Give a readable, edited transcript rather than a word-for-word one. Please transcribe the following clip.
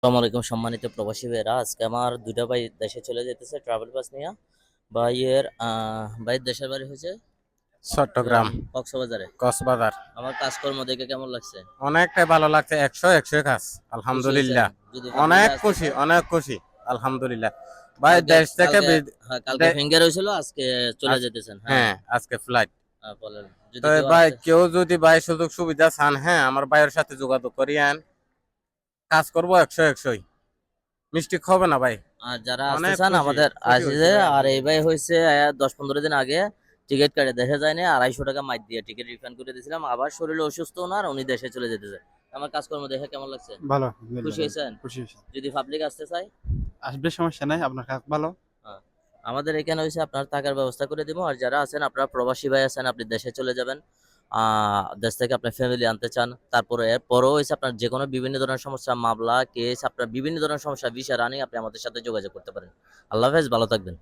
আসসালামু আলাইকুম সম্মানিত প্রবাসী ভাইয়েরা, আজকে আমার দুইটা ভাই দেশে চলে যেতেছে ট্রাভেল পাস নিয়ে। ভাইয়ের দেশের বাড়ি হয়েছে চট্টগ্রাম, কক্সবাজারে। কক্সবাজার। আমার কাজকর্ম দেখে কেমন লাগছে? অনেকটাই ভালো লাগছে, 100 কাজ। খুশি হয়েছেন? আলহামদুলিল্লাহ। যদি অনেক পাবলিকে আসতে খুশি, চায়। অনেক খুশি। আলহামদুলিল্লাহ। ভাই কালকে দেশ থেকে কালকে হ্যাঁ, কালকে দে- ফিঙ্গার হয়েছিল, আজকে চলে যেতেছেন। হ্যাঁ, হ্যাঁ, আজকে ফ্লাইট। বলেন তো যদি কেউ ভাই আসতে। কেউ যদি ভাই সুযোগ সুবিধা চান, হ্যাঁ আমার ভাইয়ের সাথে যোগাযোগ করিয়েন। কাজ করবো 100 মিষ্টি হবে না ভাই। আর যারা আসতে অনেক চান খুশি, আমাদের খুশি হয়েছে আসে। ভাই, আর এই ভাই আলহামদুলিল্লাহ। হয়েছে 10-15 দিন আগে টিকিট কাটে দেশে যায়নি, 250 টাকা মাইর দিয়ে টিকিট রিফান্ড করে দিয়েছিলাম। আবার শরীরে অসুস্থ ওনার, উনি দেশে চলে যেতেছে। আমার কাজকর্ম দেখে কেমন লাগছে? ভালো, আলহামদুলিল্লাহ খুশি ভালো। হয়েছেন? খুশি হয়েছি। যদি পাবলিক আসতে চায়। আসবে, সমস্যা নাই। আপনার কাজ ভালো। হ্যাঁ, আমাদের এখানে হয়েছে আপনার থাকার ব্যবস্থা করে দিব। আর যারা আছেন আপনারা প্রবাসী ভাই আছেন, আপনি দেশে চলে যাবেন, দেশ থেকে আপনার ফ্যামিলি আনতে চান, তারপরে এরপরও হয়েছে আপনার যে কোনো বিভিন্ন ধরনের সমস্যা, মামলা কেস, আপনার বিভিন্ন ধরনের সমস্যা ভিসা রানিং, আপনি আমাদের সাথে যোগাযোগ করতে পারেন। আল্লাহ হাফেজ, ভালো থাকবেন।